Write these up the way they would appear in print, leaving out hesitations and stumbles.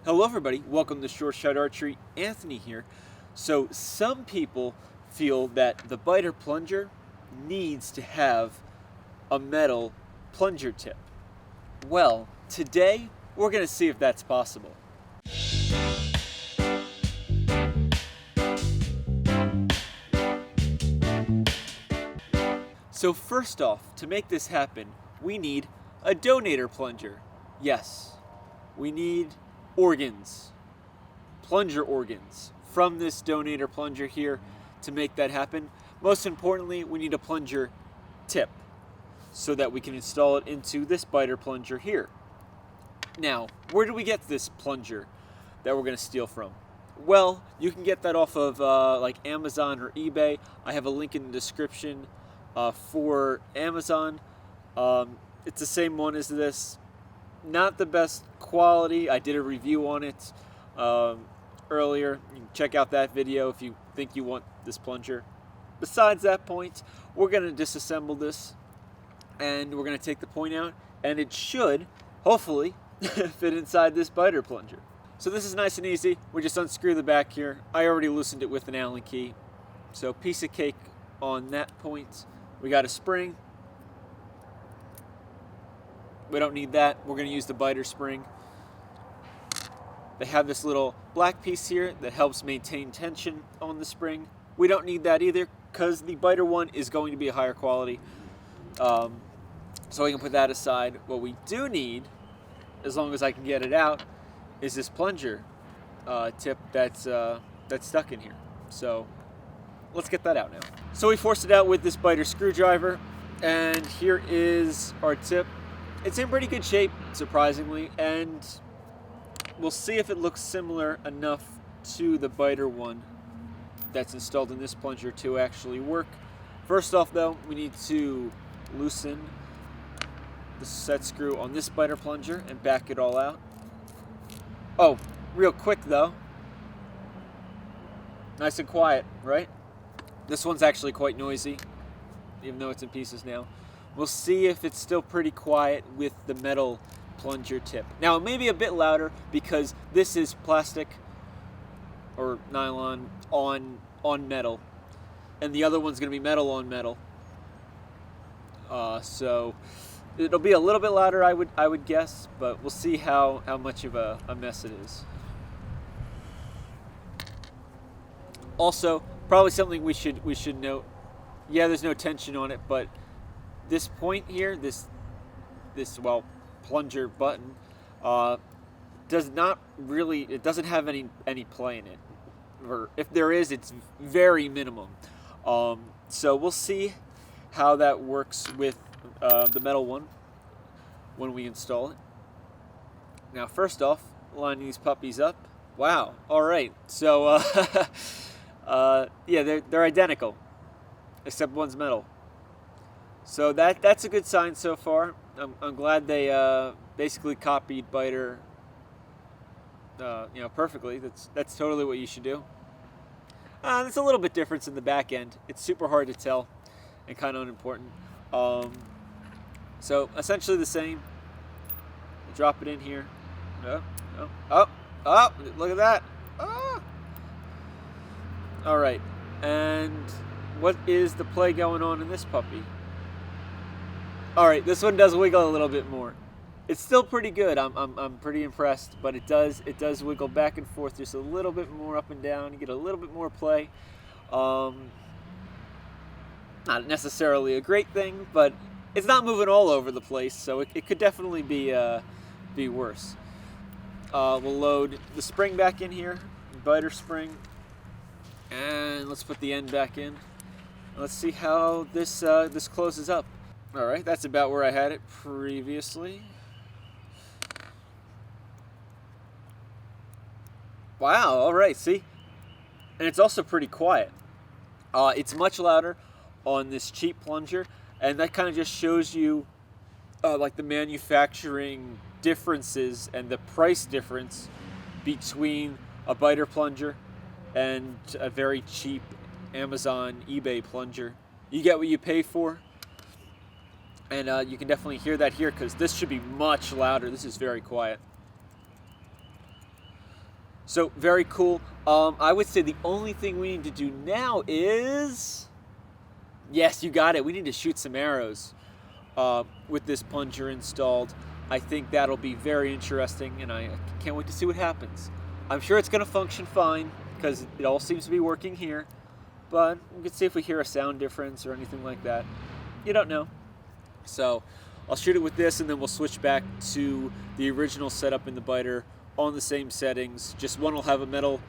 Hello everybody, welcome to Short Shot Archery. Anthony here. So some people feel that the Beiter Plunger needs to have a metal plunger tip. Well, today we're going to see if that's possible. So first off, to make this happen, we need a donator plunger. Yes, we need organs, plunger organs from this donator plunger here to make that happen. Most importantly, we need a plunger tip so that we can install it into this Beiter plunger here. Now, where do we get this plunger that we're going to steal from? Well, you can get that off of like Amazon or eBay. I have a link in the description for Amazon. It's the same one as this. Not the best quality. I did a review on it earlier. You can check out that video if you think you want this plunger. Besides that point, we're going to disassemble this and we're going to take the point out, and it should, hopefully, fit inside this Beiter plunger. So this is nice and easy. We just unscrew the back here. I already loosened it with an Allen key. So piece of cake on that point. We got a spring. We don't need that. We're going to use the Beiter spring. They have this little black piece here that helps maintain tension on the spring. We don't need that either because the Beiter one is going to be a higher quality. So we can put that aside. What we do need, as long as I can get it out, is this plunger tip that's stuck in here. So let's get that out now. So we forced it out with this Beiter screwdriver, and here is our tip. It's in pretty good shape, surprisingly, and we'll see if it looks similar enough to the Beiter one that's installed in this plunger to actually work. First off, though, we need to loosen the set screw on this Beiter plunger and back it all out. Oh, real quick, though. Nice and quiet, right? This one's actually quite noisy, even though it's in pieces now. We'll see if it's still pretty quiet with the metal plunger tip. Now, it may be a bit louder because this is plastic or nylon on metal, and the other one's going to be metal on metal. So it'll be a little bit louder, I would guess, but we'll see how much of a mess it is. Also, probably something we should note. Yeah, there's no tension on it, but this point here, this plunger button, it doesn't have any play in it, or if there is, it's very minimum. So we'll see how that works with the metal one when we install it. Now, first off, lining these puppies up. Wow. All right. So yeah, they're identical, except one's metal. So that's a good sign so far. I'm glad they basically copied Beiter, perfectly. That's totally what you should do. There's a little bit difference in the back end. It's super hard to tell and kind of unimportant. So essentially the same. Drop it in here. Oh! Look at that! Ah! All right. And what is the play going on in this puppy? All right, this one does wiggle a little bit more. It's still pretty good. I'm pretty impressed, but it does wiggle back and forth just a little bit more up and down. You get a little bit more play. Not necessarily a great thing, but it's not moving all over the place, so it could definitely be worse. We'll load the spring back in here, Beiter spring, and let's put the end back in. Let's see how this closes up. All right, that's about where I had it previously. Wow, all right, see? And it's also pretty quiet. It's much louder on this cheap plunger, and that kind of just shows you like the manufacturing differences and the price difference between a Beiter plunger and a very cheap Amazon, eBay plunger. You get what you pay for. And you can definitely hear that here because this should be much louder. This is very quiet. So very cool. I would say the only thing we need to do now is, yes, you got it. We need to shoot some arrows with this plunger installed. I think that'll be very interesting, and I can't wait to see what happens. I'm sure it's going to function fine because it all seems to be working here, but we can see if we hear a sound difference or anything like that. You don't know. So I'll shoot it with this, and then we'll switch back to the original setup in the Beiter on the same settings. Just one will have a metal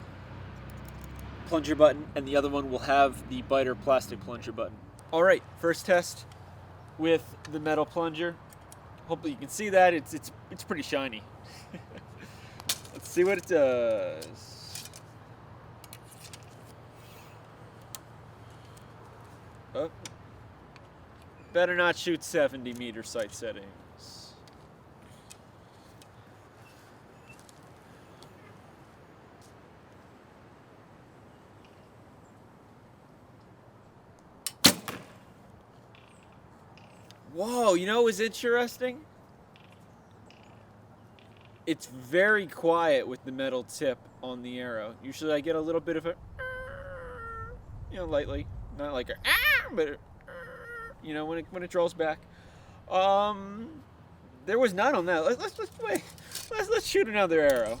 plunger button, and the other one will have the Beiter plastic plunger button. All right, first test with the metal plunger. Hopefully you can see that. It's pretty shiny. Let's see what it does. Oh. Better not shoot 70 meter sight settings. Whoa, you know what was interesting? It's very quiet with the metal tip on the arrow. Usually I get a little bit of a, lightly, not like a, but when it draws back. There was none on that. Let's shoot another arrow.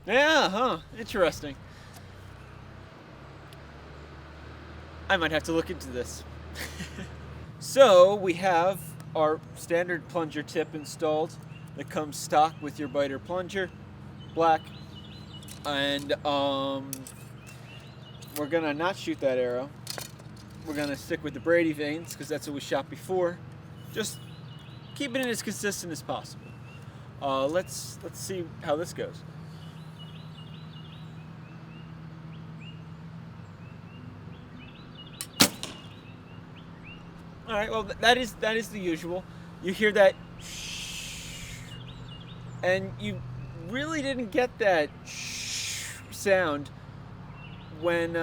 Yeah, huh? Interesting. I might have to look into this. So we have our standard plunger tip installed that comes stock with your Beiter plunger, black, and we're gonna not shoot that arrow. We're gonna stick with the Brady vanes because that's what we shot before. Just keeping it as consistent as possible. Let's see how this goes. All right, well, that is the usual. You hear that shh, and you really didn't get that shh sound when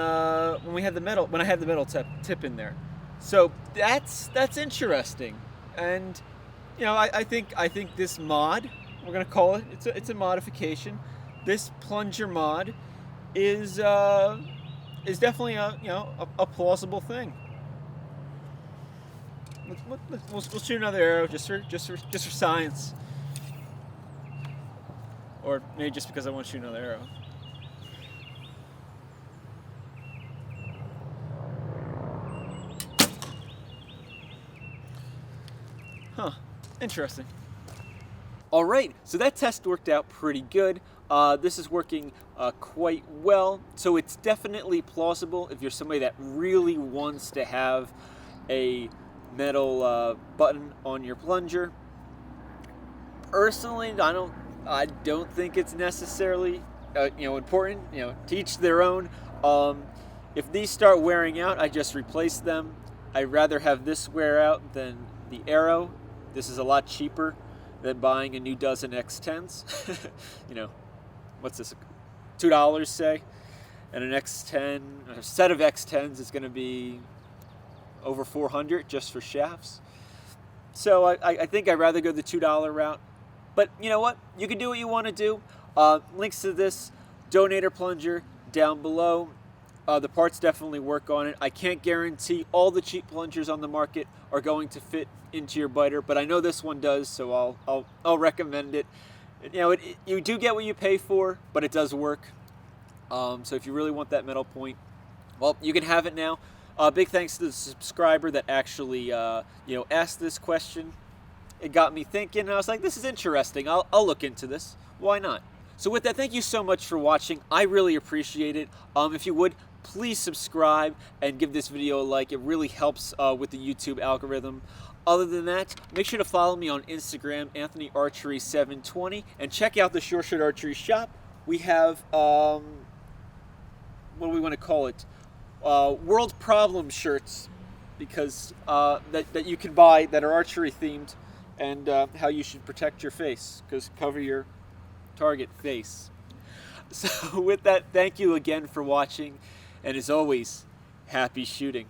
we had when I had the metal tip in there. So that's interesting, and I think this mod, we're gonna call it, it's a modification. This plunger mod is definitely a plausible thing. We'll shoot another arrow just for science, or maybe just because I want to shoot another arrow. Huh, interesting. All right, so that test worked out pretty good. This is working quite well, so it's definitely plausible if you're somebody that really wants to have a metal button on your plunger. Personally, I don't think it's necessarily important. To each their own. If these start wearing out, I just replace them. I'd rather have this wear out than the arrow. This is a lot cheaper than buying a new dozen X10s. What's this? $2, say, and an X10, a set of X10s is going to be over $400 just for shafts. So I think I'd rather go the $2 route. But you know what? You can do what you want to do. Links to this donator plunger down below. The parts definitely work on it. I can't guarantee all the cheap plungers on the market are going to fit into your Beiter, but I know this one does, so I'll recommend it. You do get what you pay for, but it does work. So if you really want that metal point, well, you can have it now. Big thanks to the subscriber that actually, asked this question. It got me thinking, and I was like, this is interesting. I'll look into this. Why not? So with that, thank you so much for watching. I really appreciate it. If you would, please subscribe and give this video a like. It really helps with the YouTube algorithm. Other than that, make sure to follow me on Instagram, AnthonyArchery720, and check out the Sure Shot Archery shop. We have, what do we want to call it? World Problem shirts, because that you can buy that are archery themed, and how you should protect your face, because cover your target face. So with that, thank you again for watching, and as always, happy shooting.